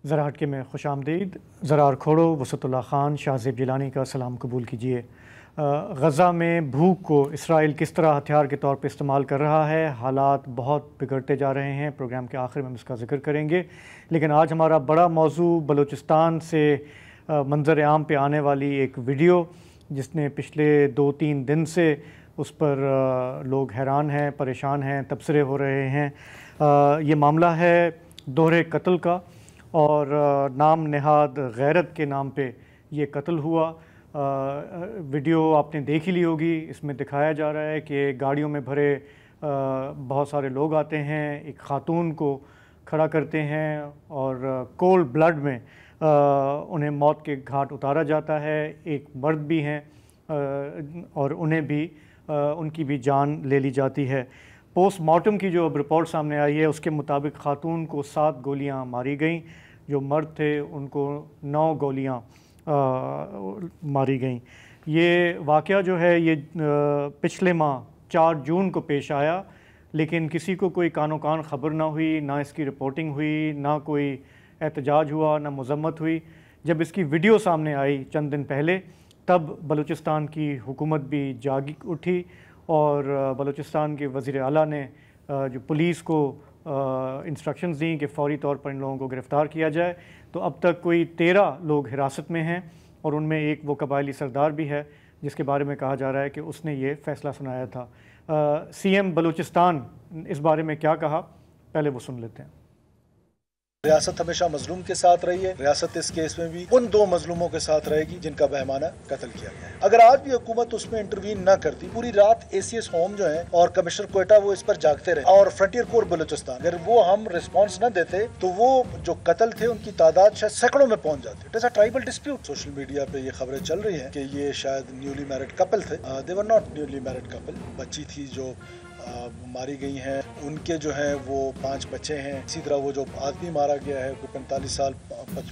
ذرا ہٹکے میں خوش آمدید. زرار کھوڑو، وسعت اللہ خان، شاہ زیب جیلانی کا سلام قبول کیجیے. غزہ میں بھوک کو اسرائیل کس طرح ہتھیار کے طور پہ استعمال کر رہا ہے، حالات بہت بگڑتے جا رہے ہیں. پروگرام کے آخر میں ہم اس کا ذکر کریں گے، لیکن آج ہمارا بڑا موضوع بلوچستان سے منظر عام پہ آنے والی ایک ویڈیو، جس نے پچھلے 2-3 دن سے اس پر لوگ حیران ہیں، پریشان ہیں، تبصرے ہو رہے ہیں. یہ معاملہ ہے دوہرے قتل کا، اور نام نہاد غیرت کے نام پہ یہ قتل ہوا. ویڈیو آپ نے دیکھ ہی لی ہوگی. اس میں دکھایا جا رہا ہے کہ گاڑیوں میں بھرے بہت سارے لوگ آتے ہیں، ایک خاتون کو کھڑا کرتے ہیں اور کولڈ بلڈ میں انہیں موت کے گھاٹ اتارا جاتا ہے. ایک مرد بھی ہیں اور انہیں بھی ان کی بھی جان لے لی جاتی ہے. پوسٹ مارٹم کی جو اب رپورٹ سامنے آئی ہے اس کے مطابق خاتون کو 7 گولیاں ماری گئیں، جو مرد تھے ان کو 9 گولیاں ماری گئیں. یہ واقعہ جو ہے یہ پچھلے ماہ 4 جون کو پیش آیا، لیکن کسی کو کوئی کان و کان خبر نہ ہوئی، نہ اس کی رپورٹنگ ہوئی، نہ کوئی احتجاج ہوا، نہ مذمت ہوئی. جب اس کی ویڈیو سامنے آئی چند دن پہلے، تب بلوچستان کی حکومت بھی جاگ اٹھی اور بلوچستان کے وزیر اعلیٰ نے جو پولیس کو انسٹرکشنز دیں کہ فوری طور پر ان لوگوں کو گرفتار کیا جائے. تو اب تک کوئی 13 لوگ حراست میں ہیں، اور ان میں ایک وہ قبائلی سردار بھی ہے جس کے بارے میں کہا جا رہا ہے کہ اس نے یہ فیصلہ سنایا تھا. سی ایم بلوچستان اس بارے میں کیا کہا، پہلے وہ سن لیتے ہیں. ریاست ہمیشہ مظلوم کے ساتھ رہی ہے. ریاست اس کیس میں بھی ان 2 مظلوموں کے ساتھ رہے گی جن کا بہمانہ قتل کیا گیا ہے. اگر آج بھی حکومت اس میں انٹروین نہ کرتی، پوری رات ACS ہوم جو ہے اور کمشنر کوئٹہ وہ اس پر جاگتے رہے، اور فرنٹیئر کور بلوچستان، اگر وہ ہم رسپانس نہ دیتے تو وہ جو قتل تھے ان کی تعداد شاید سینکڑوں میں پہنچ جاتی. It is a tribal dispute. Social media پہ یہ خبریں چل رہی ہیں کہ یہ شاید نیولی میرڈ کپل تھے. They were not newly married couple. بچی تھی جو ماری گئی ہیں، ان کے جو ہیں وہ 5 بچے ہیں. اسی طرح وہ جو آدمی مارا گیا ہے کوئی 45 سال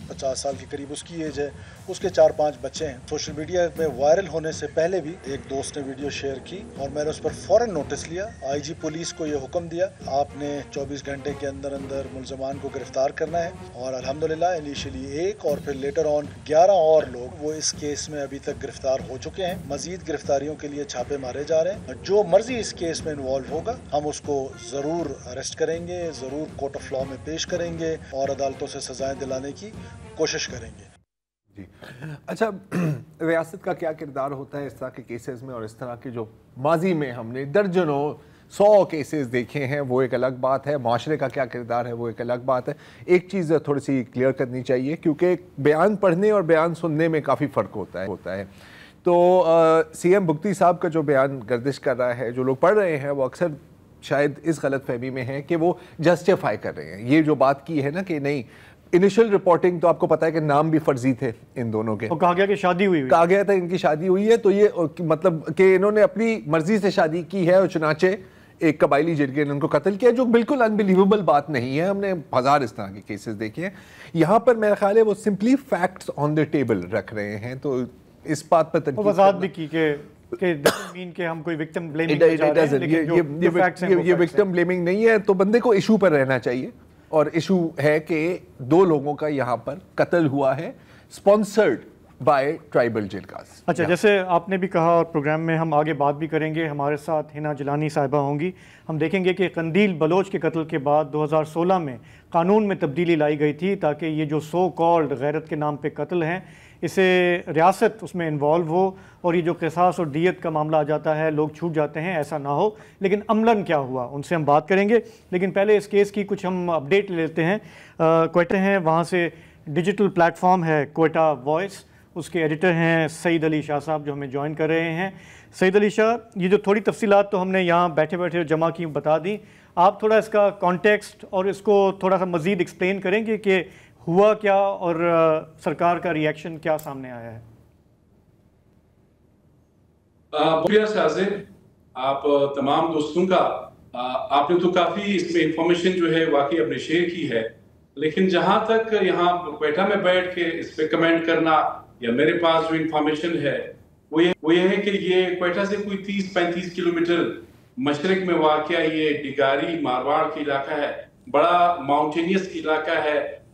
50 سال کے قریب اس کی ایج ہے، اس کے 4-5 بچے ہیں. سوشل میڈیا میں وائرل ہونے سے پہلے بھی ایک دوست نے ویڈیو شیئر کی اور میں نے اس پر فوراً نوٹس لیا. IG پولیس کو یہ حکم دیا آپ نے 24 گھنٹے کے اندر اندر ملزمان کو گرفتار کرنا ہے، اور الحمدللہ انیشلی 1 اور پھر لیٹر آن 11 اور لوگ وہ اس کیس میں ابھی تک گرفتار ہو چکے ہیں. مزید گرفتاریوں کے لیے چھاپے مارے جا رہے ہیں. جو مرضی اس کیس میں انوالو ہوگا ہم اس کو ضرور اریسٹ کریں گے، ضرور کورٹ آف لاء میں پیش کریں گے اور عدالتوں سے سزائیں دلانے کی کوشش کریں گے. جی اچھا، ریاست کا کیا کردار ہوتا ہے اس طرح کے کیسز میں؟ اور اس طرح کے جو ماضی میں ہم نے درجنوں 100 کیسز دیکھے ہیں وہ ایک الگ بات ہے، معاشرے کا کیا کردار ہے وہ ایک الگ بات ہے. ایک چیز تھوڑی سی کلیئر کرنی چاہیے، کیونکہ بیان پڑھنے اور بیان سننے میں کافی فرق ہوتا ہے. تو سی ایم بگٹی صاحب کا جو بیان گردش کر رہا ہے، جو لوگ پڑھ رہے ہیں وہ اکثر شاید اس غلط فہمی میں ہیں کہ وہ جسٹیفائی کر رہے ہیں. یہ جو بات کی ہے نا کہ نہیں، انیشل رپورٹنگ تو آپ کو پتا ہے کہ نام بھی فرضی تھے ان دونوں کے، کہا گیا کہ شادی ہوئی، کہا گیا تھا ان کی شادی ہوئی ہے. تو یہ مطلب کہ انہوں نے اپنی مرضی سے شادی کی ہے اور چنانچہ ایک قبائلی جرگے نے ان کو قتل کیا، جو بالکل انبلیویبل بات نہیں ہے. ہم نے 1000 اس طرح کے کیسز دیکھے ہیں. یہاں پر میرا خیال ہے وہ simply facts on the table رکھ رہے ہیں. تو اس بات پر تنقید وضاحت بھی کی کہ مین کہ ہم کوئی وکٹم بلیمنگ نہیں جا رہے ہیں، لیکن یہ وکٹم بلیمنگ نہیں ہے. تو بندے کو ایشو پر رہنا چاہیے، اور ایشو ہے کہ 2 لوگوں کا یہاں پر قتل ہوا ہے اسپانسرڈ بائی ٹرائبل جرگاز. اچھا، جیسے آپ نے بھی کہا اور پروگرام میں ہم آگے بات بھی کریں گے. ہمارے ساتھ ہنا جیلانی صاحبہ ہوں گی. ہم دیکھیں گے کہ قندیل بلوچ کے قتل کے بعد 2016 میں قانون میں تبدیلی لائی گئی تھی تاکہ یہ جو سو کالڈ غیرت کے نام پہ قتل ہیں، اسے ریاست اس میں انوالو ہو، اور یہ جو قصاص اور دیت کا معاملہ آ جاتا ہے لوگ چھوٹ جاتے ہیں، ایسا نہ ہو. لیکن عملاً کیا ہوا ان سے ہم بات کریں گے. لیکن پہلے اس کیس کی کچھ ہم اپڈیٹ لیتے ہیں. کوئٹہ ہیں، وہاں سے ڈیجیٹل پلیٹ فارم ہے کوئٹہ وائس، اس کے ایڈیٹر ہیں سعید علی شاہ صاحب جو ہمیں جوائن کر رہے ہیں. سعید علی شاہ، یہ جو تھوڑی تفصیلات تو ہم نے یہاں بیٹھے بیٹھے جمع کی بتا دیں، آپ تھوڑا اس کا کانٹیکسٹ اور اس کو تھوڑا سا مزید ایکسپلین کریں گے کہ ہوا کیا اور سرکار کا ری ایکشن کیا سامنے آیا ہے. شکریہ شاہزیب، آپ تمام دوستوں کا. آپ نے تو کافی اس میں انفارمیشن جو ہے واقعی اپنے شیئر کی ہے، لیکن جہاں تک یہاں کوئٹہ میں بیٹھ کے اس پہ کمنٹ کرنا یا میرے پاس جو انفارمیشن ہے وہ یہ ہے کہ یہ کوئٹہ سے کوئی 30-35 کلومیٹر مشرق میں واقع یہ ڈگاری مارواڑ کا علاقہ ہے. بڑا ماؤنٹینیس علاقہ ہے،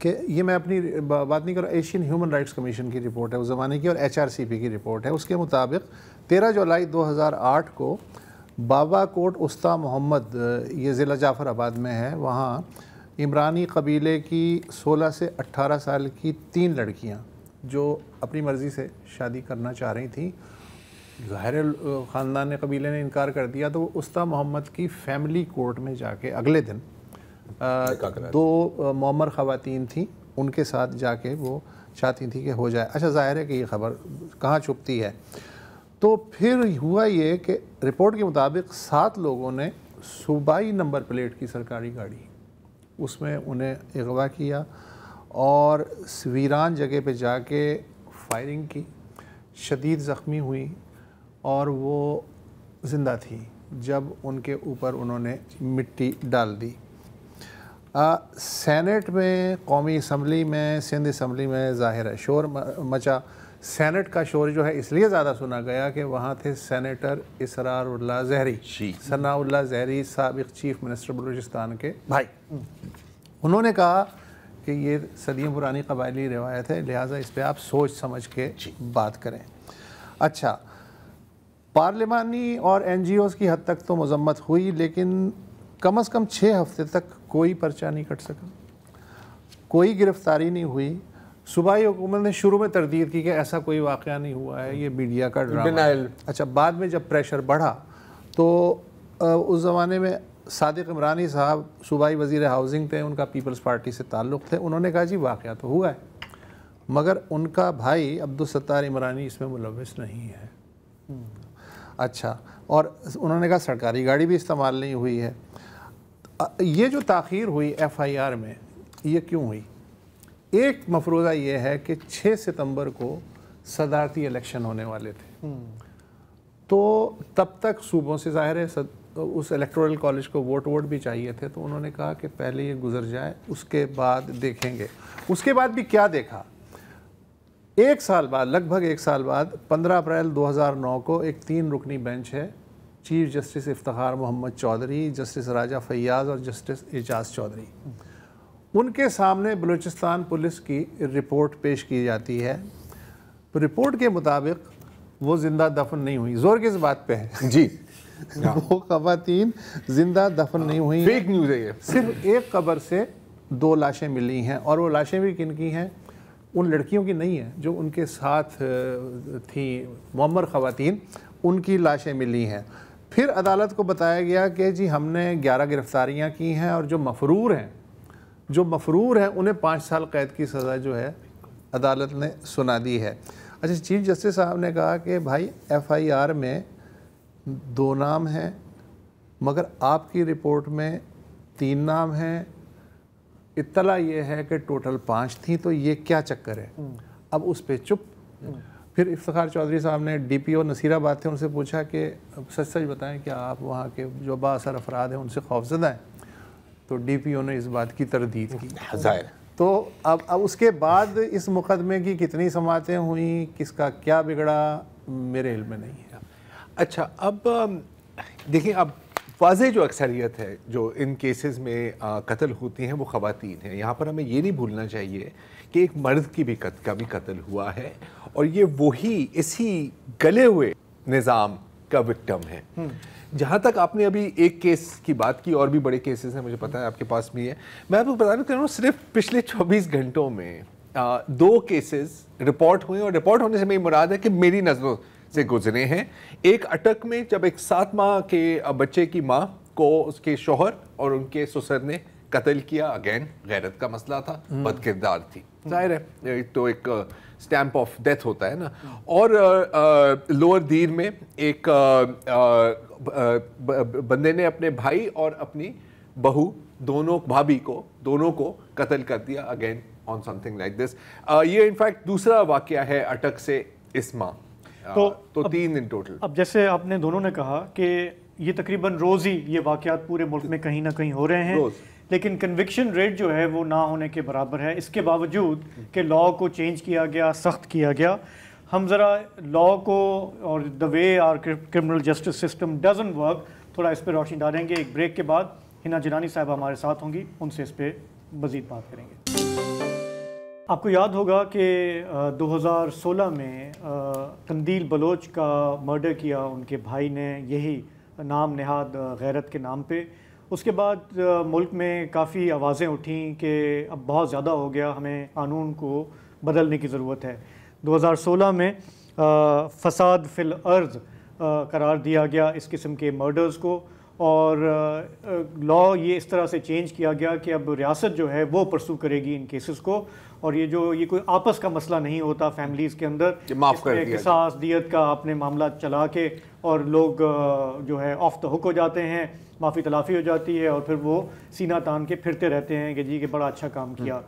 کہ یہ میں اپنی بات نہیں کر رہا، ایشین ہیومن رائٹس کمیشن کی رپورٹ ہے اس زمانے کی، اور HRCP کی رپورٹ ہے. اس کے مطابق 13 جولائی 2008 کو بابا کوٹ استا محمد، یہ ضلع جعفر آباد میں ہے، وہاں عمرانی قبیلے کی 16 سے 18 سال کی 3 لڑکیاں جو اپنی مرضی سے شادی کرنا چاہ رہی تھیں، ظاہر خاندان نے، قبیلے نے انکار کر دیا، تو وہ استا محمد کی فیملی کورٹ میں جا کے اگلے دن 2 معمر خواتین تھیں، ان کے ساتھ جا کے وہ چاہتی تھیں کہ ہو جائے. اچھا ظاہر ہے کہ یہ خبر کہاں چھپتی ہے. تو پھر ہوا یہ کہ رپورٹ کے مطابق 7 لوگوں نے صوبائی نمبر پلیٹ کی سرکاری گاڑی، اس میں انہیں اغوا کیا اور ویران جگہ پہ جا کے فائرنگ کی، شدید زخمی ہوئی اور وہ زندہ تھی جب ان کے اوپر انہوں نے مٹی ڈال دی. سینٹ میں، قومی اسمبلی میں، سندھ اسمبلی میں ظاہر ہے شور مچا. سینٹ کا شور جو ہے اس لیے زیادہ سنا گیا کہ وہاں تھے سینیٹر اسرار اللہ زہری، ثناء اللہ زہری، سابق چیف منسٹر بلوچستان کے بھائی. انہوں نے کہا کہ یہ صدیوں پرانی قبائلی روایت ہے، لہٰذا اس پہ آپ سوچ سمجھ کے بات کریں. اچھا، پارلیمانی اور NGOs کی حد تک تو مذمت ہوئی، لیکن کم از کم 6 ہفتے تک کوئی پرچہ نہیں کٹ سکا، کوئی گرفتاری نہیں ہوئی. صوبائی حکومت نے شروع میں تردید کی کہ ایسا کوئی واقعہ نہیں ہوا ہے، یہ میڈیا کا ڈرامہ ہے. اچھا، بعد میں جب پریشر بڑھا تو اس زمانے میں صادق عمرانی صاحب صوبائی وزیر ہاؤسنگ تھے، ان کا پیپلز پارٹی سے تعلق تھے. انہوں نے کہا جی واقعہ تو ہوا ہے، مگر ان کا بھائی عبدالستار عمرانی اس میں ملوث نہیں ہے. اچھا، اور انہوں نے کہا سرکاری گاڑی بھی استعمال نہیں ہوئی ہے. یہ جو تاخیر ہوئی FIR میں، یہ کیوں ہوئی؟ ایک مفروضہ یہ ہے کہ 6 ستمبر کو صدارتی الیکشن ہونے والے تھے، تو تب تک صوبوں سے ظاہر ہے اس الیکٹورل کالج کو ووٹ بھی چاہیے تھے، تو انہوں نے کہا کہ پہلے یہ گزر جائے، اس کے بعد دیکھیں گے. اس کے بعد بھی کیا دیکھا؟ 1 سال بعد، لگ بھگ 1 سال بعد، 15 اپریل 2009 کو ایک 3 رکنی بینچ ہے، chief justice Iftikhar Muhammad Chaudhry, justice راجہ فیاض اور جسٹس اعجاز چودھری، ان کے سامنے بلوچستان پولیس کی رپورٹ پیش کی جاتی ہے. رپورٹ کے مطابق وہ زندہ دفن نہیں ہوئی. زور کس بات پہ ہے جی؟ وہ خواتین زندہ دفن نہیں ہوئی، فیک نیوز ہے یہ. صرف ایک قبر سے 2 لاشیں ملی ہیں، اور وہ لاشیں بھی کن کی ہیں؟ ان لڑکیوں کی نہیں ہیں جو ان کے ساتھ تھیں، معمر خواتین، ان کی لاشیں ملی ہیں. پھر عدالت کو بتایا گیا کہ جی ہم نے 11 گرفتاریاں کی ہیں، اور جو مفرور ہیں انہیں 5 سال قید کی سزا جو ہے عدالت نے سنا دی ہے. اچھا، چیف جسٹس صاحب نے کہا کہ بھائی FIR میں 2 نام ہیں، مگر آپ کی رپورٹ میں 3 نام ہیں، اطلاع یہ ہے کہ ٹوٹل 5 تھیں، تو یہ کیا چکر ہے؟ اب اس پہ چپ. پھر افتخار چودھری صاحب نے DPO نصیر آباد تھے، ان سے پوچھا کہ سچ بتائیں کیا آپ وہاں کے جو بااثر افراد ہیں ان سے خوفزدہ ہیں؟ تو DPO نے اس بات کی تردید کی. تو اب اس کے بعد اس مقدمے کی کتنی سماعتیں ہوئیں، کس کا کیا بگڑا، میرے علم میں نہیں ہے. اچھا، اب دیکھیں، اب واضح جو اکثریت ہے جو ان کیسز میں قتل ہوتی ہیں وہ خواتین ہیں. یہاں پر ہمیں یہ نہیں بھولنا چاہیے کہ ایک مرد کی بھی قتل ہوا ہے، اور یہ وہی اسی گلے ہوئے نظام کا وکٹم ہے. جہاں تک آپ نے ابھی ایک کیس کی بات کی، اور بھی بڑے کیسز ہیں، مجھے پتا ہے آپ کے پاس بھی ہے. میں آپ کو بتانا چاہ رہا ہوں، صرف پچھلے 24 گھنٹوں میں 2 کیسز رپورٹ ہوئے، اور رپورٹ ہونے سے میری مراد ہے کہ میری نظروں سے گزرے ہیں. ایک اٹک میں جب ایک 7 ماہ کے بچے کی ماں کو اس کے شوہر اور ان کے سسر نے قتل کیا. اگین غیرت کا مسئلہ تھا، بد کردار تھی، ظاہر ہے تو ایک سٹیمپ آف ڈیتھ ہوتا ہے نا. اور لوور دیر میں ایک بندے نے اپنے بھائی اور اپنی بہو بھابھی کو دونوں کو قتل کر دیا. Again on some thing like this. یہ انفیکٹ دوسرا واقعہ ہے اٹک سے اس ماہ. تو 3 دن ٹوٹل. اب جیسے آپ نے دونوں نے کہا کہ یہ تقریباً روز ہی یہ واقعات پورے ملک میں کہیں نہ کہیں ہو رہے ہیں، لیکن کنوکشن ریٹ جو ہے وہ نہ ہونے کے برابر ہے. اس کے باوجود کہ لاء کو چینج کیا گیا، سخت کیا گیا، ہم ذرا لاء کو اور the way our criminal justice system doesn't work, تھوڑا اس پہ روشنی ڈالیں گے. ایک بریک کے بعد ہنا جیلانی صاحبہ ہمارے ساتھ ہوں گی، ان سے اس پہ مزید بات کریں گے. آپ کو یاد ہوگا کہ 2016 میں قندیل بلوچ کا مرڈر کیا ان کے بھائی نے، یہی نام نہاد غیرت کے نام پہ. اس کے بعد ملک میں کافی آوازیں اٹھیں کہ اب بہت زیادہ ہو گیا، ہمیں قانون کو بدلنے کی ضرورت ہے. 2016 میں فساد فی الارض قرار دیا گیا اس قسم کے مرڈرز کو، اور لا یہ اس طرح سے چینج کیا گیا کہ اب ریاست جو ہے وہ پرسو کرے گی ان کیسز کو، اور یہ کوئی آپس کا مسئلہ نہیں ہوتا فیملیز کے اندر، معاف کر دیا قصاص دیت کا آپ نے معاملہ چلا کے اور لوگ جو ہے آف دا ہک ہو جاتے ہیں، معافی تلافی ہو جاتی ہے، اور پھر وہ سینہ تان کے پھرتے رہتے ہیں کہ جی کہ بڑا اچھا کام کیا.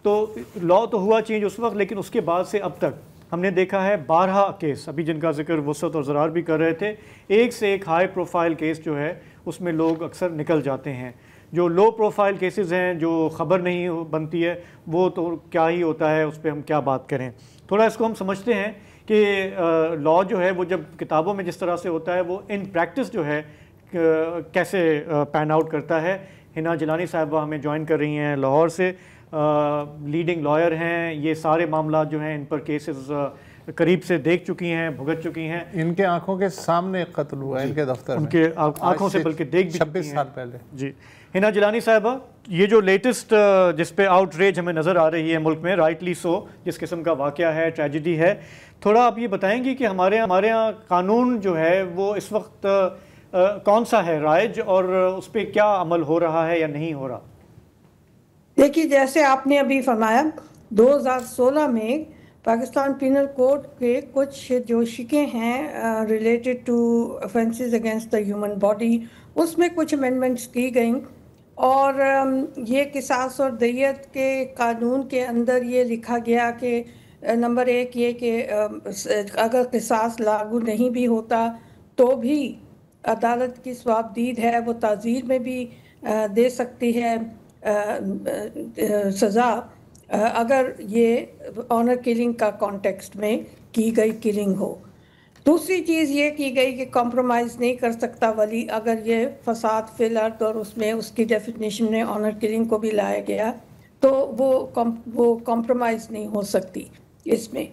تو لا تو ہوا چینج اس وقت، لیکن اس کے بعد سے اب تک ہم نے دیکھا ہے 12 کیس، ابھی جن کا ذکر وسعت اور زرار بھی کر رہے تھے، ایک سے ایک ہائی پروفائل کیس جو ہے اس میں لوگ اکثر نکل جاتے ہیں. جو لو پروفائل کیسز ہیں، جو خبر نہیں بنتی ہے، وہ تو کیا ہی ہوتا ہے، اس پہ ہم کیا بات کریں. تھوڑا اس کو ہم سمجھتے ہیں کہ لا جو ہے وہ جب کتابوں میں جس طرح سے ہوتا ہے وہ ان پریکٹس جو ہے کیسے پین آؤٹ کرتا ہے. حنا جیلانی صاحبہ ہمیں جوائن کر رہی ہیں لاہور سے، لیڈنگ لائر ہیں، یہ سارے معاملات جو ہیں ان پر کیسز قریب سے دیکھ چکی ہیں، بھگت چکی ہیں. ان کے آنکھوں کے سامنے قتل ہوا ہے ان کے دفتر میں، ان کے آنکھوں سے بلکہ دیکھ بھی 26 سال پہلے. جی حنا جیلانی صاحبہ، یہ جو لیٹسٹ جس پہ آؤٹ ریج ہمیں نظر آ رہی ہے ملک میں، رائٹلی سو، جس قسم کا واقعہ ہے، ٹریجڈی ہے، تھوڑا آپ یہ بتائیں گی کہ ہمارے یہاں قانون جو ہے وہ اس وقت کون سا ہے رائج، اور اس پہ کیا عمل ہو رہا ہے یا نہیں ہو رہا؟ دیکھیے، جیسے آپ نے ابھی فرمایا 2016 میں پاکستان پینل کوڈ کے کچھ جو شکیں ہیں related to offences against the human body، اس میں کچھ امینڈمنٹس کی گئیں، اور یہ قصاص اور دیت کے قانون کے اندر یہ لکھا گیا کہ نمبر 1 یہ کہ اگر قصاص لاگو نہیں بھی ہوتا تو بھی عدالت کی ثوابدید ہے وہ تعزیر میں بھی دے سکتی ہے سزا، اگر یہ آنر کلنگ کا کانٹیکسٹ میں کی گئی کلنگ ہو. دوسری چیز یہ کی گئی کہ کمپرومائز نہیں کر سکتا ولی، اگر یہ فساد فی الارض اور اس میں اس کی ڈیفینیشن میں آنر کلنگ کو بھی لایا گیا تو وہ کمپرومائز نہیں ہو سکتی اس میں.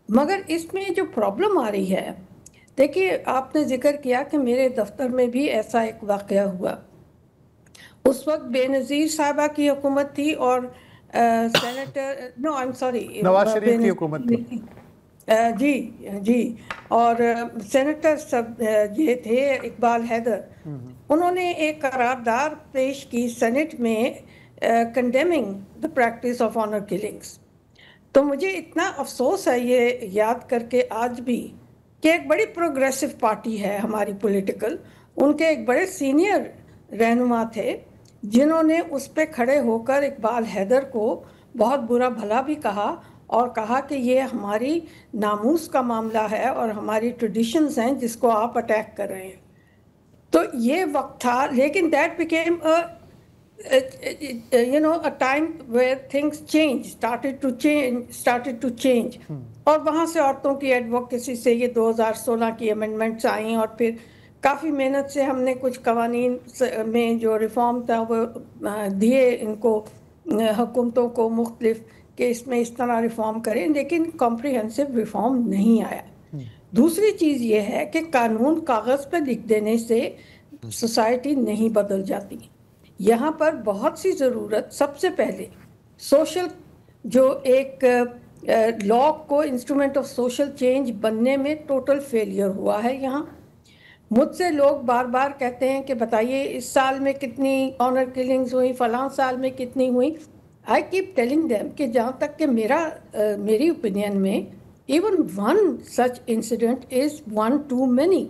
مگر اس میں جو پرابلم آ رہی ہے، دیکھیے آپ نے ذکر کیا کہ میرے دفتر میں بھی ایسا ایک واقعہ ہوا. اس وقت بے نظیر صاحبہ کی حکومت تھی اور نواز شریف کی حکومت تھی. جی اور سینیٹر سب یہ تھے اقبال حیدر، انہوں نے ایک قرارداد پیش کی سینٹ میں condemning the practice of honour killings. تو مجھے اتنا افسوس ہے یہ یاد کر کے آج بھی کہ ایک بڑی پروگریسو پارٹی ہے ہماری پولیٹیکل، ان کے ایک بڑے سینئر رہنما تھے جنہوں نے اس پہ کھڑے ہو کر اقبال حیدر کو بہت برا بھلا بھی کہا، اور کہا کہ یہ ہماری ناموس کا معاملہ ہے اور ہماری ٹریڈیشنز ہیں جس کو آپ اٹیک کر رہے ہیں. تو یہ وقت تھا، لیکن that became a time where things started to change. اور وہاں سے عورتوں کی ایڈوکیسی سے یہ 2016 کی امینڈمنٹس آئیں، اور پھر کافی محنت سے ہم نے کچھ قوانین میں جو ریفارم تھا وہ دیے ان کو حکومتوں کو مختلف کہ اس میں اس طرح ریفارم کریں، لیکن کمپریہنسو ریفارم نہیں آیا. دوسری چیز یہ ہے کہ قانون کاغذ پہ لکھ دینے سے سوسائٹی نہیں بدل جاتی. یہاں پر بہت سی ضرورت، سب سے پہلے سوشل جو ایک لا کو انسٹرومنٹ آف سوشل چینج بننے میں ٹوٹل فیلئر ہوا ہے. یہاں مجھ سے لوگ بار بار کہتے ہیں کہ بتائیے اس سال میں کتنی آنر کلنگز ہوئی، فلاں سال میں کتنی ہوئی. آئی کیپ ٹیلنگ دیم کہ جہاں تک کہ میری اوپینین میں even one such incident is one too many.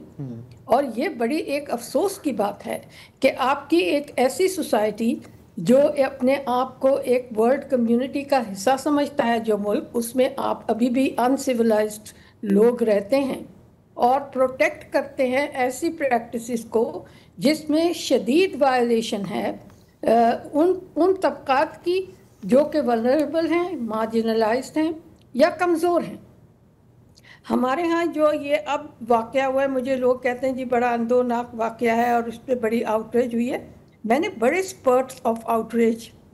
اور یہ بڑی ایک افسوس کی بات ہے کہ آپ کی ایک ایسی سوسائٹی جو اپنے آپ کو ایک ورلڈ کمیونٹی کا حصہ سمجھتا ہے، جو ملک اس میں آپ ابھی بھی انسیولائزڈ لوگ رہتے ہیں اور پروٹیکٹ کرتے ہیں ایسی پریکٹسز کو جس میں شدید وائلیشن ہے ان طبقات کی جو کہ ولنریبل ہیں، مارجنلائزڈ ہیں یا کمزور ہیں. ہمارے ہاں جو یہ اب واقعہ ہوا ہے، مجھے لوگ کہتے ہیں جی بڑا اندوناک واقعہ ہے اور اس پہ بڑی آؤٹریج ہوئی ہے. میں نے بڑے spirits of outreach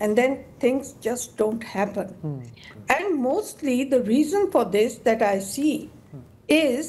and then things just don't happen. And mostly the reason for this that I see is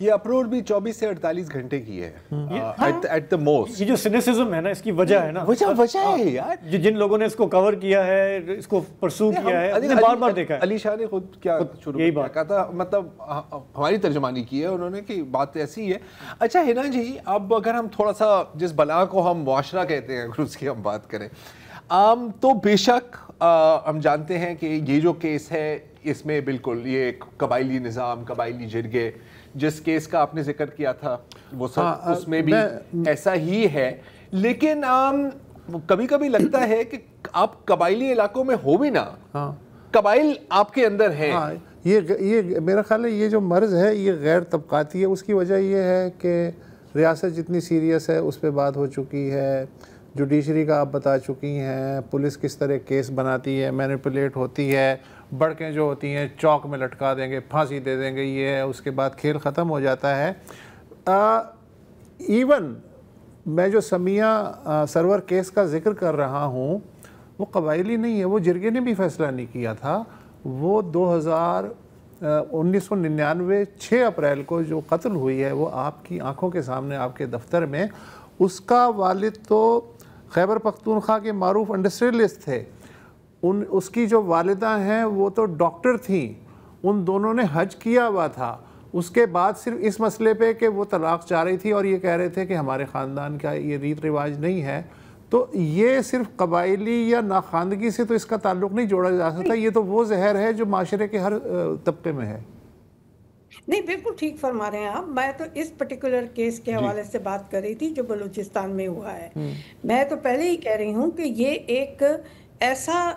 یہ اپروچ بھی 24 سے 48 گھنٹے کی ہے ایٹ دا موسٹ. یہ جو سینیسزم ہے نا اس کی وجہ ہے نا, وجہ ہے یار, جن لوگوں نے اس کو کور کیا ہے, اس کو پرسو کیا ہے, نے بار بار دیکھا ہے. علی شاہ نے خود کیا شروع یہی بات کہا تھا, مطلب ہماری ترجمانی کی ہے انہوں نے کہ بات ایسی ہے. اچھا ہنا جی, اب اگر ہم تھوڑا سا جس بلا کو ہم معاشرہ کہتے ہیں اگر اس کی ہم بات کریں, تو بے شک ہم جانتے ہیں کہ یہ جو کیس ہے اس میں بالکل یہ ایک قبائلی نظام, قبائلی جرگے, جس کیس کا آپ نے ذکر کیا تھا وہ سب اس میں بھی ایسا ہی ہے. لیکن کبھی کبھی لگتا ہے کہ آپ قبائلی علاقوں میں ہو بھی نا, قبائل آپ کے اندر ہے. یہ میرا خیال ہے یہ جو مرض ہے یہ غیر طبقاتی ہے. اس کی وجہ یہ ہے کہ ریاست جتنی سیریس ہے اس پہ بات ہو چکی ہے, جوڈیشری کا آپ بتا چکی ہیں, پولیس کس طرح کیس بناتی ہے, مینیپولیٹ ہوتی ہے, بڑکیں جو ہوتی ہیں چوک میں لٹکا دیں گے, پھانسی دے دیں گے, یہ ہے, اس کے بعد کھیل ختم ہو جاتا ہے. ایون میں جو سمیہ سرور کیس کا ذکر کر رہا ہوں وہ قبائلی نہیں ہے, وہ جرگے نے بھی فیصلہ نہیں کیا تھا. وہ 1999 6 اپریل کو جو قتل ہوئی ہے وہ آپ کی آنکھوں کے سامنے آپ کے دفتر میں, اس کا والد تو خیبر پختونخوا کے معروف انڈسٹریلسٹ تھے, اس کی جو والدہ ہیں وہ تو ڈاکٹر تھیں, ان دونوں نے حج کیا ہوا تھا. اس کے بعد صرف اس مسئلے پہ کہ وہ طلاق چاہ رہی تھی اور یہ کہہ رہے تھے کہ ہمارے خاندان کا یہ ریت رواج نہیں ہے, تو یہ صرف قبائلی یا ناخواندگی سے تو اس کا تعلق نہیں جوڑا جا سکتا. یہ تو وہ زہر ہے جو معاشرے کے ہر طبقے میں ہے. نہیں بالکل ٹھیک فرما رہے ہیں آپ. میں تو اس پرٹیکولر کیس کے حوالے سے بات کر رہی تھی جو بلوچستان میں ہوا ہے. میں تو پہلے ہی کہہ رہی ہوں کہ یہ ایک ایسا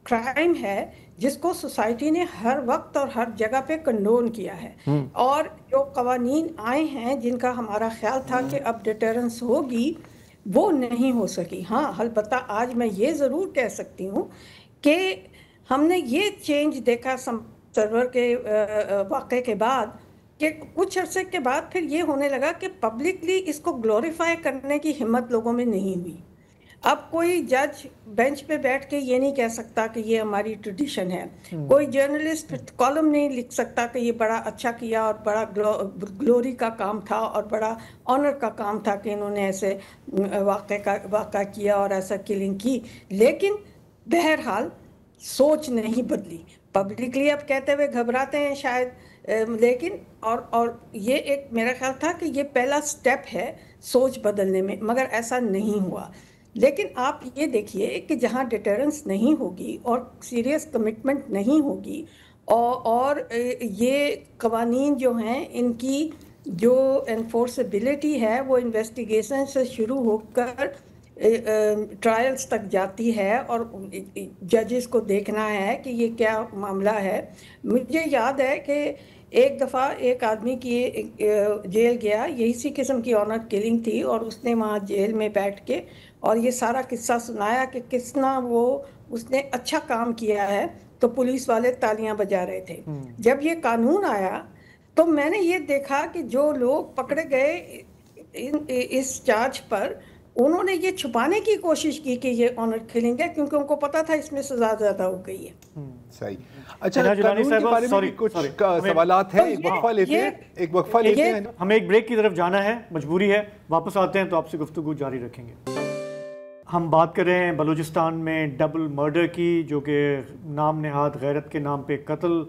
کرائم ہے جس کو سوسائٹی نے ہر وقت اور ہر جگہ پہ کنڈون کیا ہے, اور جو قوانین آئے ہیں جن کا ہمارا خیال تھا کہ اب ڈیٹرنس ہوگی وہ نہیں ہو سکی. ہاں البتہ آج میں یہ ضرور کہہ سکتی ہوں کہ ہم نے یہ چینج دیکھا سرور کے واقعے کے بعد کہ کچھ عرصے کے بعد پھر یہ ہونے لگا کہ پبلکلی اس کو گلوریفائی کرنے کی ہمت لوگوں میں نہیں ہوئی. اب کوئی جج بینچ پہ بیٹھ کے یہ نہیں کہہ سکتا کہ یہ ہماری ٹریڈیشن ہے, کوئی جرنلسٹ کالم نہیں لکھ سکتا کہ یہ بڑا اچھا کیا اور بڑا گلوری کا کام تھا اور بڑا آنر کا کام تھا کہ انہوں نے ایسے واقعہ کیا اور ایسا کلنگ کی. لیکن بہرحال سوچ نہیں بدلی. پبلکلی اب کہتے ہوئے گھبراتے ہیں شاید, لیکن اور یہ ایک میرا خیال تھا کہ یہ پہلا سٹیپ ہے سوچ بدلنے میں, مگر ایسا نہیں ہوا. لیکن آپ یہ دیکھیے کہ جہاں ڈیٹرنس نہیں ہوگی اور سیریس کمٹمنٹ نہیں ہوگی اور یہ قوانین جو ہیں ان کی جو انفورسبلٹی ہے وہ انویسٹیگیشن سے شروع ہو کر ٹرائلز تک جاتی ہے اور ججز کو دیکھنا ہے کہ یہ کیا معاملہ ہے. مجھے یاد ہے کہ ایک دفعہ ایک آدمی کی جیل گیا, یہی سی قسم کی آنر کلنگ تھی, اور اس نے وہاں جیل میں بیٹھ کے اور یہ سارا قصہ سنایا کہ کس طرح اس نے اچھا کام کیا ہے, تو پولیس والے تالیاں بجا رہے تھے. جب یہ قانون آیا تو میں نے یہ دیکھا کہ جو لوگ پکڑے گئے اس چارج پر انہوں نے یہ چھپانے کی کوشش کی کہ یہ آنر کلنگ ہے, کیونکہ ان کو پتا تھا اس میں سزا زیادہ ہو گئی ہے. صحیح. اچھا قانون کے بارے میں کچھ سوالات ہیں, ایک وقفہ لیتے ہیں, ہمیں ایک بریک کی طرف جانا ہے, مجبوری ہے, واپس آتے ہیں تو آپ سے گفتگو جاری رکھیں گے. ہم بات کر رہے ہیں بلوچستان میں ڈبل مرڈر کی, جو کہ نام نہاد غیرت کے نام پہ قتل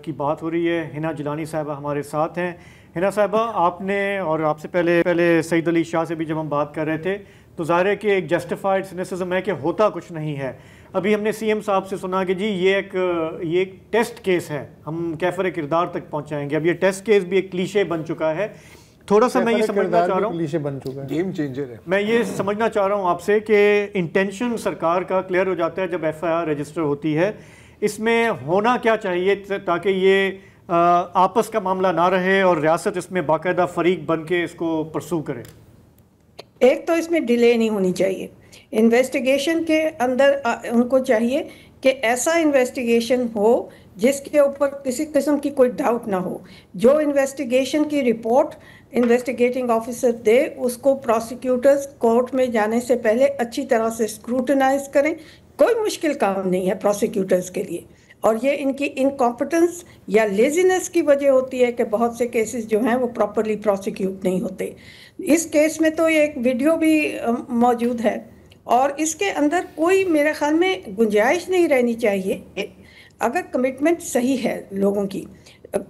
کی بات ہو رہی ہے. ہنا جیلانی صاحبہ ہمارے ساتھ ہیں. ہنا صاحبہ, آپ نے اور آپ سے پہلے سعید علی شاہ سے بھی جب ہم بات کر رہے تھے تو ظاہر ہے کہ ایک جسٹیفائڈ سینیسزم ہے کہ ہوتا کچھ نہیں ہے. ابھی ہم نے سی ایم صاحب سے سنا کہ جی یہ ایک ٹیسٹ کیس ہے, ہم کیفر کردار تک پہنچائیں گے. اب یہ ٹیسٹ کیس بھی ایک کلیشے بن چکا ہے. تھوڑا سا میں یہ سمجھنا چاہ رہا ہوں, گیم چینجر ہے, میں یہ سمجھنا چاہ رہا ہوں آپ سے کہ انٹینشن سرکار کا کلیئر ہو جاتا ہے جب ایف آئی آر رجسٹر ہوتی ہے. اس میں ہونا کیا چاہیے تاکہ یہ آپس کا معاملہ نہ رہے اور ریاست اس میں باقاعدہ فریق بن کے اس کو پرسو کرے؟ ایک تو اس میں ڈیلے نہیں ہونی چاہیے. انویسٹیگیشن کے اندر ان کو چاہیے کہ ایسا انویسٹیگیشن ہو جس کے اوپر کسی قسم کی کوئی ڈاؤٹ نہ ہو. جو انویسٹیگیشن کی رپورٹ انویسٹیگیٹنگ آفیسر دے اس کو پروسیکیوٹرز کورٹ میں جانے سے پہلے اچھی طرح سے اسکروٹنائز کریں. کوئی مشکل کام نہیں ہے پروسیکیوٹرز کے لیے. اور یہ ان کی انکمپٹنس یا لیزینس کی وجہ ہوتی ہے کہ بہت سے کیسز جو ہیں وہ پراپرلی پروسیکیوٹ نہیں ہوتے. اس کیس میں تو ایک ویڈیو بھی موجود ہے اور اس کے اندر کوئی میرے خیال میں گنجائش نہیں رہنی چاہیے. اگر کمٹمنٹ صحیح ہے لوگوں کی,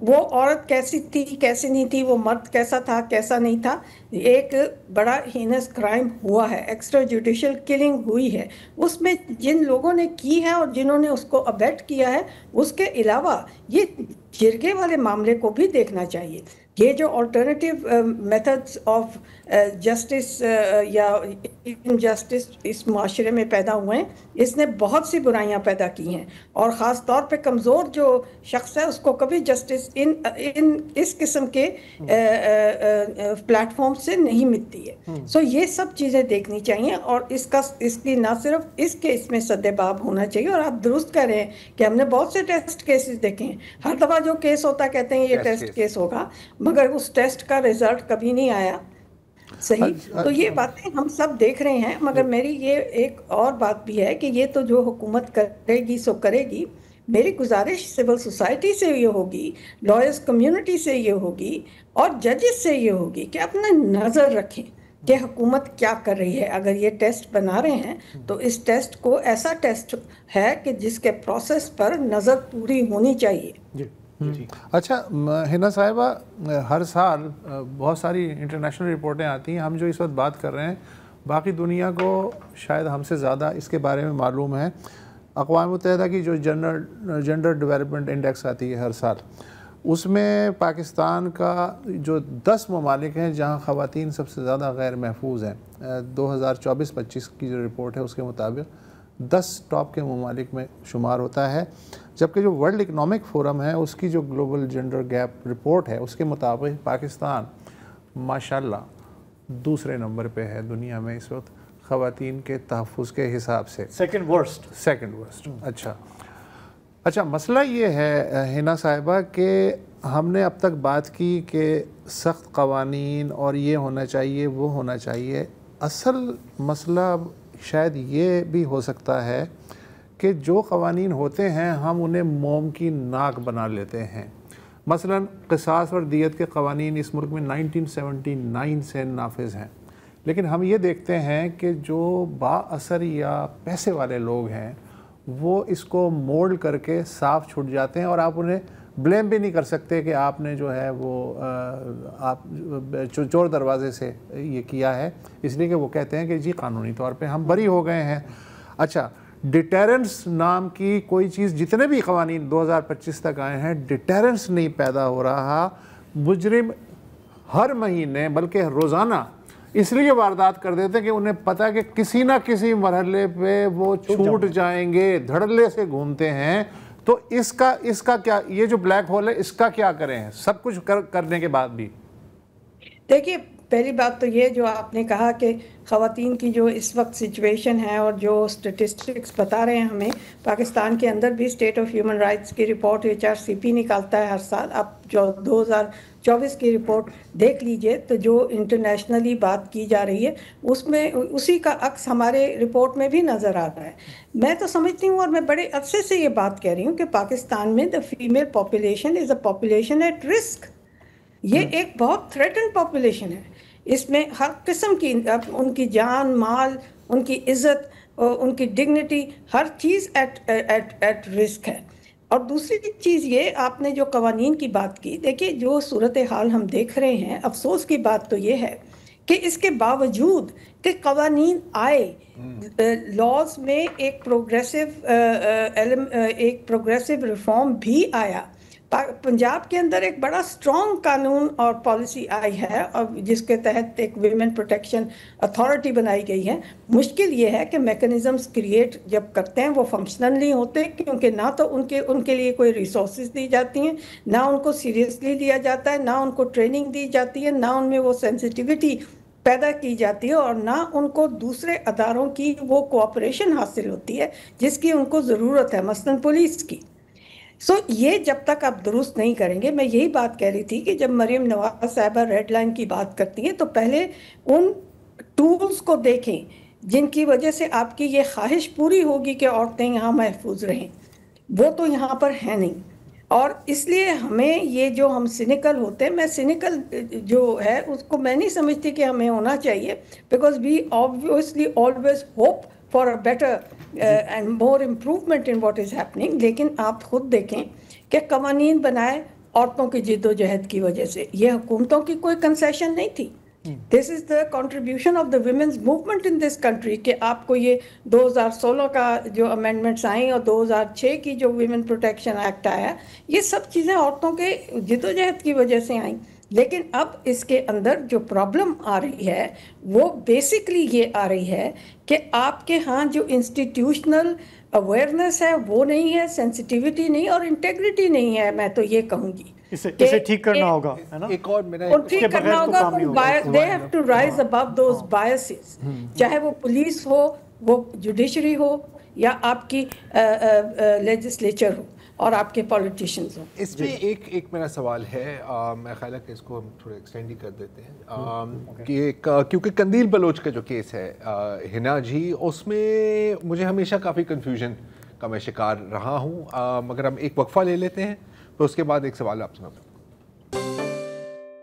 وہ عورت کیسی تھی کیسی نہیں تھی, وہ مرد کیسا تھا کیسا نہیں تھا, ایک بڑا ہینس کرائم ہوا ہے, ایکسٹرا جوڈیشل کلنگ ہوئی ہے, اس میں جن لوگوں نے کی ہے اور جنہوں نے اس کو ابیٹ کیا ہے, اس کے علاوہ یہ جرگے والے معاملے کو بھی دیکھنا چاہیے. یہ جو آلٹرنیٹیو میتھڈس آف جسٹس یا انجسٹس اس معاشرے میں پیدا ہوئے ہیں, اس نے بہت سی برائیاں پیدا کی ہیں, اور خاص طور پہ کمزور جو شخص ہے اس کو کبھی جسٹس اس قسم کے پلیٹ فارم سے نہیں ملتی ہے. سو یہ سب چیزیں دیکھنی چاہیے, اور اس کی نہ صرف اس کیس میں سد باب ہونا چاہیے. اور آپ درست کہہ رہے ہیں کہ ہم نے بہت سے ٹیسٹ کیسز دیکھے ہیں, ہر دفعہ جو کیس ہوتا کہتے ہیں یہ ٹیسٹ کیس ہوگا, مگر اس ٹیسٹ کا رزلٹ کبھی نہیں آیا. صحیح, تو یہ باتیں ہم سب دیکھ رہے ہیں, مگر میری یہ ایک اور بات بھی ہے کہ یہ تو جو حکومت کرے گی سو کرے گی. میری گزارش سول سوسائٹی سے یہ ہوگی, لائرز کمیونٹی سے یہ ہوگی, اور ججز سے یہ ہوگی کہ اپنا نظر رکھیں کہ حکومت کیا کر رہی ہے. اگر یہ ٹیسٹ بنا رہے ہیں تو اس ٹیسٹ کو ایسا ٹیسٹ ہے کہ جس کے پروسیس پر نظر پوری ہونی چاہیے. اچھا حنا صاحبہ, ہر سال بہت ساری انٹرنیشنل رپورٹیں آتی ہیں. ہم جو اس وقت بات کر رہے ہیں باقی دنیا کو شاید ہم سے زیادہ اس کے بارے میں معلوم ہے. اقوام متحدہ کی جو جنڈر ڈیولپمنٹ انڈیکس آتی ہے ہر سال, اس میں پاکستان کا جو 10 ممالک ہیں جہاں خواتین سب سے زیادہ غیر محفوظ ہیں, 2024-25 کی جو رپورٹ ہے اس کے مطابق 10 ٹاپ کے ممالک میں شمار ہوتا ہے. جبکہ جو ورلڈ اکنامک فورم ہے اس کی جو گلوبل جنڈر گیپ رپورٹ ہے اس کے مطابق پاکستان ماشاءاللہ دوسرے نمبر پہ ہے دنیا میں اس وقت خواتین کے تحفظ کے حساب سے. Second worst. اچھا مسئلہ یہ ہے حنا صاحبہ کہ ہم نے اب تک بات کی کہ سخت قوانین اور یہ ہونا چاہیے وہ ہونا چاہیے. اصل مسئلہ شاید یہ بھی ہو سکتا ہے کہ جو قوانین ہوتے ہیں ہم انہیں موم کی ناک بنا لیتے ہیں. مثلا قصاص اور دیت کے قوانین اس ملک میں 1979 سے نافذ ہیں, لیکن ہم یہ دیکھتے ہیں کہ جو با اثر یا پیسے والے لوگ ہیں وہ اس کو مولڈ کر کے صاف چھوٹ جاتے ہیں, اور آپ انہیں بلیم بھی نہیں کر سکتے کہ آپ نے جو ہے وہ آپ چور دروازے سے یہ کیا ہے, اس لیے کہ وہ کہتے ہیں کہ جی قانونی طور پہ ہم بری ہو گئے ہیں. اچھا ڈیٹیرنس نام کی کوئی چیز, جتنے بھی قوانین 2025 تک آئے ہیں ڈیٹیرنس نہیں پیدا ہو رہا. مجرم ہر مہینے بلکہ روزانہ اس لیے واردات کر دیتے کہ انہیں پتہ کہ کسی نہ کسی مرحلے پہ وہ چھوٹ جائیں گے, دھڑلے سے گھومتے ہیں. تو اس کا کیا, یہ جو بلیک ہول ہے اس کا کیا کریں سب کچھ کرنے کے بعد بھی؟ دیکھیے پہلی بات تو یہ جو آپ نے کہا کہ خواتین کی جو اس وقت سچویشن ہے اور جو سٹیٹسٹکس بتا رہے ہیں ہمیں, پاکستان کے اندر بھی اسٹیٹ آف ہیومن رائٹس کی رپورٹ HRCP نکالتا ہے ہر سال. آپ جو 2024 کی رپورٹ دیکھ لیجئے تو جو انٹرنیشنلی بات کی جا رہی ہے اس میں اسی کا عکس ہمارے رپورٹ میں بھی نظر آ رہا ہے. میں تو سمجھتی ہوں اور میں بڑے عرصے سے یہ بات کہہ رہی ہوں کہ پاکستان میں the female population is a population at risk. یہ ایک بہت تھریٹن پاپولیشن ہے. اس میں ہر قسم کی ان کی جان مال, ان کی عزت, ان کی ڈگنیٹی, ہر چیز ایٹ رسک ہے. اور دوسری چیز یہ آپ نے جو قوانین کی بات کی, دیکھیے جو صورتحال ہم دیکھ رہے ہیں, افسوس کی بات تو یہ ہے کہ اس کے باوجود کہ قوانین آئے, لاز میں ایک پروگریسو ریفارم بھی آیا. پنجاب کے اندر ایک بڑا سٹرونگ قانون اور پالیسی آئی ہے اور جس کے تحت ایک ویمن پروٹیکشن اتھارٹی بنائی گئی ہے. مشکل یہ ہے کہ میکنزمز کریٹ جب کرتے ہیں وہ فنکشنل نہیں ہوتے, کیونکہ نہ تو ان کے لیے کوئی ریسورسز دی جاتی ہیں, نہ ان کو سیریسلی لیا جاتا ہے, نہ ان کو ٹریننگ دی جاتی ہے, نہ ان میں وہ سینسٹیوٹی پیدا کی جاتی ہے, اور نہ ان کو دوسرے اداروں کی وہ کوآپریشن حاصل ہوتی ہے جس کی ان کو ضرورت ہے, مثلاً پولیس کی. یہ جب تک آپ درست نہیں کریں گے, میں یہی بات کہہ رہی تھی کہ جب مریم نواز صاحبہ ریڈ لائن کی بات کرتی ہیں تو پہلے ان ٹولز کو دیکھیں جن کی وجہ سے آپ کی یہ خواہش پوری ہوگی کہ عورتیں یہاں محفوظ رہیں. وہ تو یہاں پر ہے نہیں. اور اس لیے ہمیں یہ جو ہم سینیکل ہوتے ہیں, میں سینیکل جو ہے اس کو میں نہیں سمجھتی کہ ہمیں ہونا چاہیے, because we obviously always hope for a better and more improvement in what is happening. لیکن آپ خود دیکھیں کہ قوانین بنائے عورتوں کی جد و جہد کی وجہ سے, یہ حکومتوں کی کوئی کنسیشن نہیں تھی. This is the contribution of the women's movement in this country کہ آپ کو یہ 2016 کا جو امینڈمنٹس آئیں اور 2006 کی جو ویمن پروٹیکشن ایکٹ آیا, یہ سب چیزیں عورتوں کے جد و جہد کی وجہ سے آئیں. لیکن اب اس کے اندر جو پرابلم آ رہی ہے وہ بیسکلی یہ آ رہی ہے کہ آپ کے ہاں جو انسٹیٹیوشنل اویئرنیس ہے وہ نہیں ہے, سینسٹیوٹی نہیں اور انٹیگریٹی نہیں ہے. میں تو یہ کہوں گی اسے ٹھیک کرنا ہوگا, ہے نا, ایک اور میرا ٹھیک کرنا ہوگا. they have to rise above those biases, چاہے وہ پولیس ہو, وہ جوڈیشری ہو, یا آپ کی لیجسلیچر ہو اور آپ کے پولیٹیشینز ہوں. اس میں ایک میرا سوال ہے, میں خیال ہے کہ اس کو ہم تھوڑا ایکسٹینڈ ہی کر دیتے ہیں, کہ کیونکہ قندیل بلوچ کا جو کیس ہے ہنا جی, اس میں مجھے ہمیشہ کافی کنفیوژن کا میں شکار رہا ہوں, مگر ہم ایک وقفہ لے لیتے ہیں, تو اس کے بعد ایک سوال آپ سے.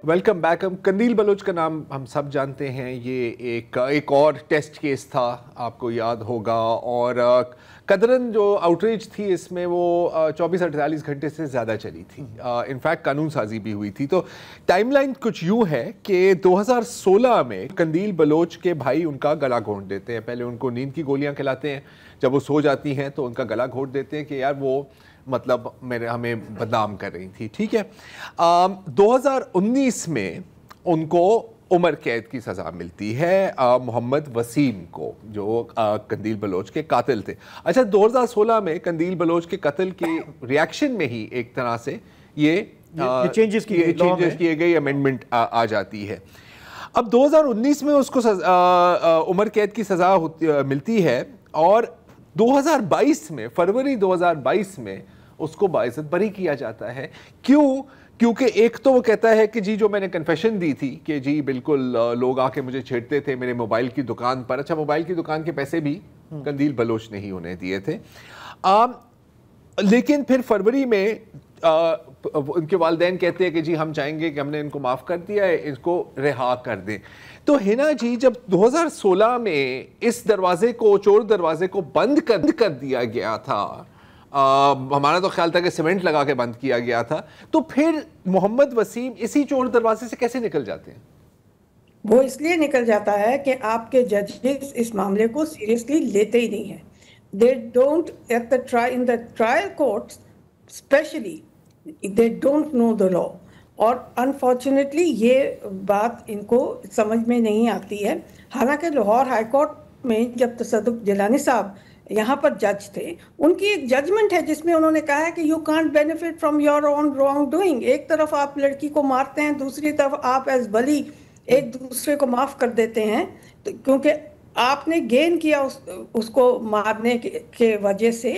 Welcome back. قندیل بلوچ کا نام ہم سب جانتے ہیں, یہ ایک اور ٹیسٹ کیس تھا, آپ کو یاد ہوگا, اور قدرن جو آؤٹریج تھی اس میں وہ 24-48 گھنٹے سے زیادہ چلی تھی, انفیکٹ قانون سازی بھی ہوئی تھی. تو ٹائم لائن کچھ یوں ہے کہ 2016 میں قندیل بلوچ کے بھائی ان کا گلا گھونٹ دیتے ہیں. پہلے ان کو نیند کی گولیاں کھلاتے ہیں, جب وہ سو جاتی ہیں تو ان کا گلا گھونٹ دیتے ہیں کہ یار وہ مطلب ہمیں بدنام کر رہی تھی. ٹھیک ہے, 2019 میں ان کو عمر قید کی سزا ملتی ہے محمد وسیم کو, جو قندیل بلوچ کے قاتل تھے. اچھا, 2016 میں قندیل بلوچ کے قتل کے ریاکشن میں ہی ایک طرح سے یہ چینجز کیے گئے, امینڈمنٹ آ جاتی ہے. اب 2019 میں اس کو عمر قید کی سزا ملتی ہے, اور 2022 میں فروری 2022 میں اس کو باعزت بری کیا جاتا ہے. کیوں؟ کیونکہ ایک تو وہ کہتا ہے کہ جی جو میں نے کنفیشن دی تھی کہ جی بالکل لوگ آ کے مجھے چھیڑتے تھے میرے موبائل کی دکان پر. اچھا, موبائل کی دکان کے پیسے بھی قندیل بلوچ نے ہی انہیں دیے تھے. لیکن پھر فروری میں ان کے والدین کہتے ہیں کہ جی ہم چاہیں گے کہ ہم نے ان کو معاف کر دیا ہے, اس کو رہا کر دیں. تو ہنا جی جب 2016 میں اس دروازے کو, چور دروازے کو بند کر دیا گیا تھا, ہمارا تو خیال تھا کہ سیمنٹ لگا کے بند کیا گیا تھا, تو پھر محمد وسیم اسی چور دروازے سے کیسے نکل جاتے ہیں؟ وہ اس لیے نکل جاتا ہے کہ آپ کے ججز اس معاملے کو سیریسلی لیتے ہی نہیں ہیں. They don't in the trial courts especially, they don't know the law. اور انفارچونیٹلی یہ بات ان کو سمجھ میں نہیں آتی ہے. حالانکہ لاہور ہائی کورٹ میں جب تصدق جیلانی صاحب یہاں پر جج تھے, ان کی ایک ججمنٹ ہے جس میں انہوں نے کہا ہے کہ you can't benefit from your own wrong doing. ایک طرف آپ لڑکی کو مارتے ہیں, دوسری طرف آپ ایز ولی ایک دوسرے کو معاف کر دیتے ہیں, کیونکہ آپ نے گین کیا اس کو مارنے کے وجہ سے,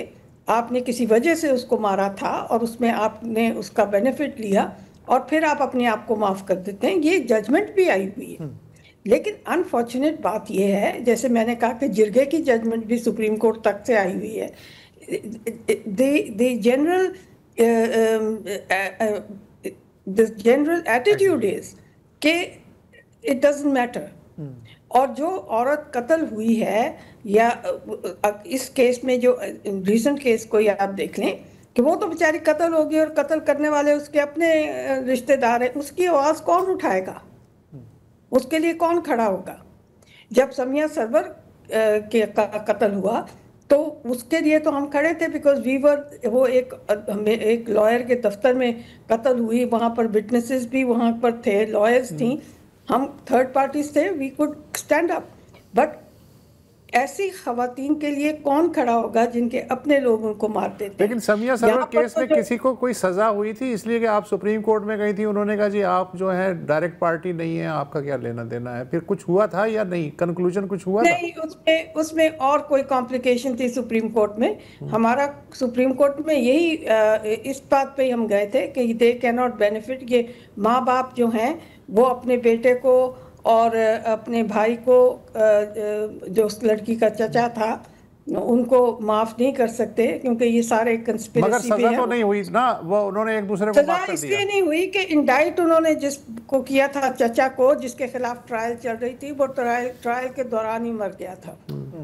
آپ نے کسی وجہ سے اس کو مارا تھا اور اس میں آپ نے اس کا بینیفٹ لیا, اور پھر آپ اپنے آپ کو معاف کر دیتے ہیں. یہ ججمنٹ بھی آئی ہوئی ہے. لیکن انفارچونیٹ بات یہ ہے, جیسے میں نے کہا کہ جرگے کی ججمنٹ بھی سپریم کورٹ تک سے آئی ہوئی ہے. دی جنرل ایٹیٹیوڈ از کہ اٹ ڈزنٹ میٹر. اور جو عورت قتل ہوئی ہے, یا اس کیس میں جو ریسنٹ کیس کو آپ دیکھ لیں کہ وہ تو بیچاری قتل ہوگی اور قتل کرنے والے اس کے اپنے رشتہ دار ہیں, اس کی آواز کون اٹھائے گا, اس کے لیے کون کھڑا ہوگا؟ جب سمیہ سرور کے قتل ہوا تو اس کے لیے تو ہم کھڑے تھے, بیکاز وہ ایک لائر کے دفتر میں قتل ہوئی, وہاں پر وٹنسز بھی وہاں پر تھے, لائرز تھیں, ہم تھرڈ پارٹیز تھے, we could stand up. But ایسی خواتین کے لیے کون کھڑا ہوگا جن کے اپنے لوگ ان کو مارتے تھے؟ لیکن سمیہ سرور کیس میں کسی کو کوئی سزا ہوئی تھی اس لیے کہ آپ سپریم کورٹ میں گئی تھی, انہوں نے کہا جی آپ جو ہے ڈائریکٹ پارٹی نہیں ہیں, آپ کا کیا لینا دینا ہے. پھر کچھ ہوا تھا یا نہیں, کنکلوژن کچھ ہوا تھا؟ نہیں, اس میں اور کوئی کمپلیکیشن تھی سپریم کورٹ میں. ہمارا سپریم کورٹ میں یہی اس بات پہ ہم گئے تھے کہ دے کی ناٹ بینیفٹ. یہ ماں باپ جو ہیں وہ اپنے بیٹے کو اور اپنے بھائی کو, جو اس لڑکی کا چچا تھا, ان کو معاف نہیں کر سکتے کیونکہ یہ سارے مگر کنسپیریسی بھی سزا ہیں. تو نہیں ہوئی نا, وہ انہوں نے ایک دوسرے کو سزا معاف کر اس دیا. لیے نہیں ہوئی کہ انڈائٹ انہوں نے جس کو کیا تھا چچا کو, جس کے خلاف ٹرائل چل رہی تھی, وہ ٹرائل کے دوران ہی مر گیا تھا.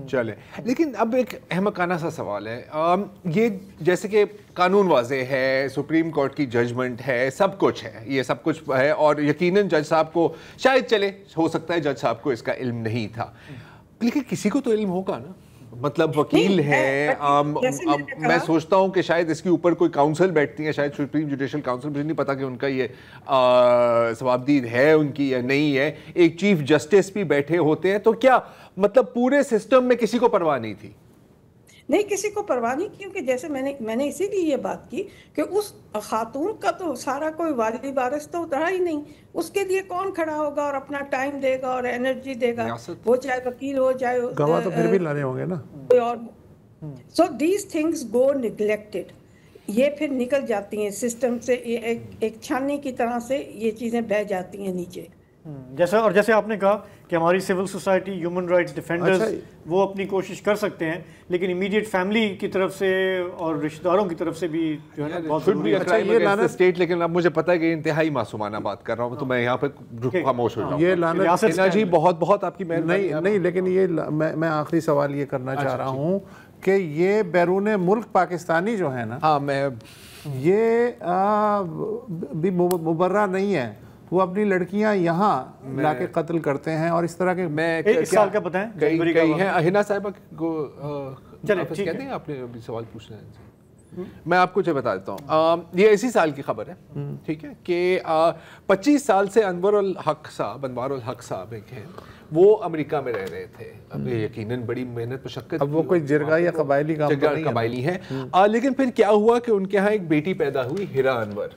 چلے, لیکن اب ایک احمقانہ سا سوال ہے, یہ جیسے کہ قانون واضح ہے, سپریم کورٹ کی ججمنٹ ہے, سب کچھ ہے, یہ سب کچھ ہے, اور یقیناً جج صاحب کو شاید چلے ہو سکتا ہے جج صاحب کو اس کا علم نہیں تھا, لیکن کسی کو تو علم ہوگا نا, مطلب وکیل ہے, میں سوچتا ہوں کہ شاید اس کے اوپر کوئی کاؤنسل بیٹھتی ہے, شاید سپریم جوڈیشل کاؤنسل, مجھے نہیں پتا کہ ان کا یہ ثوابدید ہے ان کی یا نہیں ہے, ایک چیف جسٹس بھی بیٹھے ہوتے ہیں, تو کیا مطلب پورے سسٹم میں کسی کو پرواہ نہیں تھی؟ نہیں, کسی کو پرواہ نہیں, کیونکہ جیسے میں نے اسی لیے یہ بات کی کہ اس خاتون کا تو سارا کوئی والی وارث تو اترا ہی نہیں, اس کے لیے کون کھڑا ہوگا اور اپنا ٹائم دے گا اور انرجی دے گا, وہ چاہے وکیل ہو چاہے گواہ تو پھر بھی لانے ہوں گے نا. اور so these things go neglected, یہ پھر نکل جاتی ہیں سسٹم سے, ایک چھاننی کی طرح سے یہ چیزیں بہہ جاتی ہیں نیچے. جیسے آپ نے کہا کہ ہماری civil society, human rights defenders, وہ اپنی کوشش کر سکتے ہیں, لیکن امیڈیٹ فیملی کی طرف سے اور رشتہ داروں کی طرف سے بھی جو ہے نا بہت ضروری ہے اسٹیٹ. لیکن اب مجھے پتا ہے کہ انتہائی معصومانہ بات کر رہا ہوں, تو میں یہاں پہ خاموش ہو جاؤں. یہ لعنت جی بہت بہت آپ کی مہربانی. نہیں, لیکن یہ میں آخری سوال یہ کرنا چاہ رہا ہوں کہ یہ بیرون ملک پاکستانی جو ہے نا, ہاں میں یہ بھی مبرہ نہیں ہے, وہ اپنی لڑکیاں یہاں لا کے قتل کرتے ہیں اور اس طرح کے. میں اس سال کا بتائیں, کئی ہیں ہنا صاحبہ کو کہتے ہیں, آپ نے ابھی سوال پوچھنا ہے, میں آپ کو جو بتا دیتا ہوں, یہ اسی سال کی خبر ہے, ٹھیک ہے, کہ 25 سال سے انوار الحق صاحب ایک ہیں, وہ امریکہ میں رہ رہے تھے. اب یقیناً بڑی محنت مشقت, اب وہ کوئی جرگا یا قبائلی کام تو نہیں ہے, قبائلی ہیں, لیکن پھر کیا ہوا کہ ان کے ہاں ایک بیٹی پیدا ہوئی, ہیرا انور,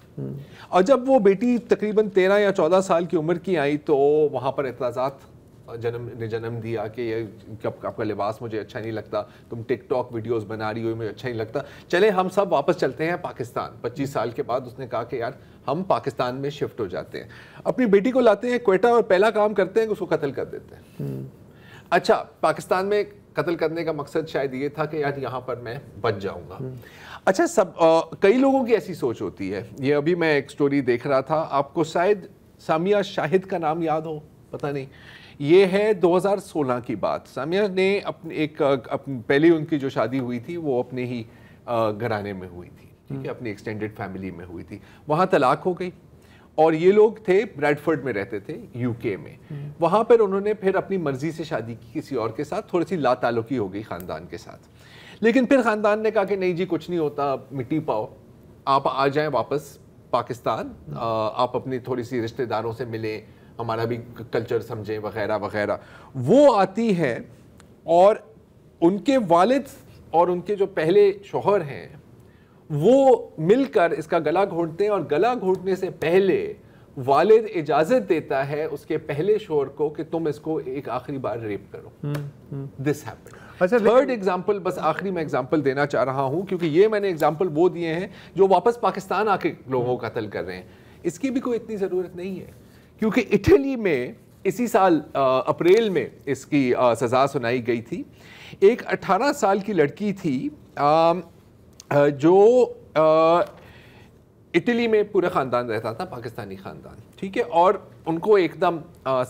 اور جب وہ بیٹی تقریباً 13 یا 14 سال کی عمر کی آئی تو وہاں پر اعتراضات جنم دیا کہ آپ کا لباس مجھے اچھا نہیں لگتا, تم ٹک ٹاک ویڈیوز بنا رہی ہو, مجھے اچھا نہیں لگتا, چلے ہم سب واپس چلتے ہیں پاکستان. 25 سال کے بعد اس نے کہا کہ یار ہم پاکستان میں شفٹ ہو جاتے ہیں, اپنی بیٹی کو لاتے ہیں کوئٹہ, اور پہلا کام کرتے ہیں کہ اس کو قتل کر دیتے ہیں. اچھا, پاکستان میں قتل کرنے کا مقصد شاید یہ تھا کہ یار یہاں پر میں بچ جاؤں گا. اچھا, کئی لوگوں کی ایسی سوچ ہوتی ہے. یہ ابھی میں ایک سٹوری دیکھ رہا تھا, آپ کو شاید سامیہ شاہد کا نام یاد ہو, پتہ نہیں, یہ ہے 2016 کی بات. سامیہ نے پہلی ان کی جو شادی ہوئی تھی وہ اپنے ہی گھرانے میں ہوئی تھی, ٹھیک ہے, اپنی ایکسٹینڈڈ فیملی میں ہوئی تھی. وہاں طلاق ہو گئی, اور یہ لوگ تھے بریڈفورڈ میں رہتے تھے, یو کے میں. وہاں پر انہوں نے پھر اپنی مرضی سے شادی کی کسی اور کے ساتھ, تھوڑی سی لا تعلقی ہو گئی خاندان کے ساتھ. لیکن پھر خاندان نے کہا کہ نہیں جی کچھ نہیں ہوتا, مٹی پاؤ, آپ آ جائیں واپس پاکستان, آپ اپنی تھوڑی سی رشتہ داروں سے ملیں, ہمارا بھی کلچر سمجھیں وغیرہ وغیرہ. وہ آتی ہے اور ان کے والد اور ان کے جو پہلے شوہر ہیں وہ مل کر اس کا گلا گھونٹتے ہیں, اور گلا گھونٹنے سے پہلے والد اجازت دیتا ہے اس کے پہلے شوہر کو کہ تم اس کو ایک آخری بار ریپ کرو. This happen. تھرڈ ایگزامپل, بس آخری میں ایگزامپل دینا چاہ رہا ہوں کیونکہ یہ میں نے ایگزامپل وہ دیے ہیں جو واپس پاکستان آ کے لوگوں کو قتل کر رہے ہیں. اس کی بھی کوئی اتنی ضرورت نہیں ہے, کیونکہ اٹلی میں اسی سال اپریل میں اس کی سزا سنائی گئی تھی. ایک 18 سال کی لڑکی تھی جو اٹلی میں پورا خاندان رہتا تھا, پاکستانی خاندان, ٹھیک ہے, اور ان کو ایک دم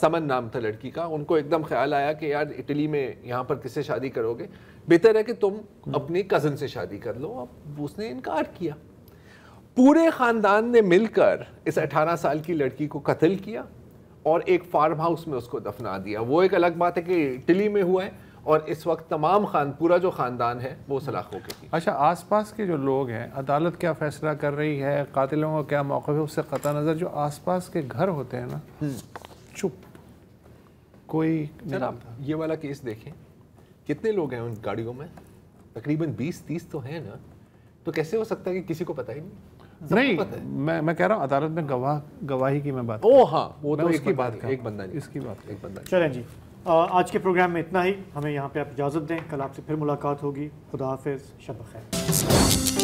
سمن نام تھا لڑکی کا, ان کو ایک دم خیال آیا کہ یار اٹلی میں یہاں پر کس سے شادی کرو گے, بہتر ہے کہ تم اپنی کزن سے شادی کر لو. اب اس نے انکار کیا. پورے خاندان نے مل کر اس 18 سال کی لڑکی کو قتل کیا اور ایک فارم ہاؤس میں اس کو دفنا دیا. وہ ایک الگ بات ہے کہ اٹلی میں ہوا ہے, اور اس وقت تمام پورا جو خاندان ہے وہ سلاخوں کے پیچھے. اچھا, آس پاس کے جو لوگ ہیں, عدالت کیا فیصلہ کر رہی ہے, قاتلوں کا کیا موقف ہے, اس سے قطع نظر جو آس پاس کے گھر ہوتے ہیں نا, چپ, کوئی. سر آپ یہ والا کیس دیکھیں, کتنے لوگ ہیں ان گاڑیوں میں, تقریباً 20-30 تو ہیں نا, تو کیسے ہو سکتا ہے کہ کسی کو پتہ ہی نہیں. میں کہہ رہا ہوں عدالت میں گواہی کی میں بات. او ہاں, وہ تو ایک بات, ایک بندہ نہیں, اس کی بات, ایک بندہ. چلیں جی, آج کے پروگرام میں اتنا ہی. ہمیں یہاں پہ آپ اجازت دیں, کل آپ سے پھر ملاقات ہوگی. خدا حافظ, شب بخیر.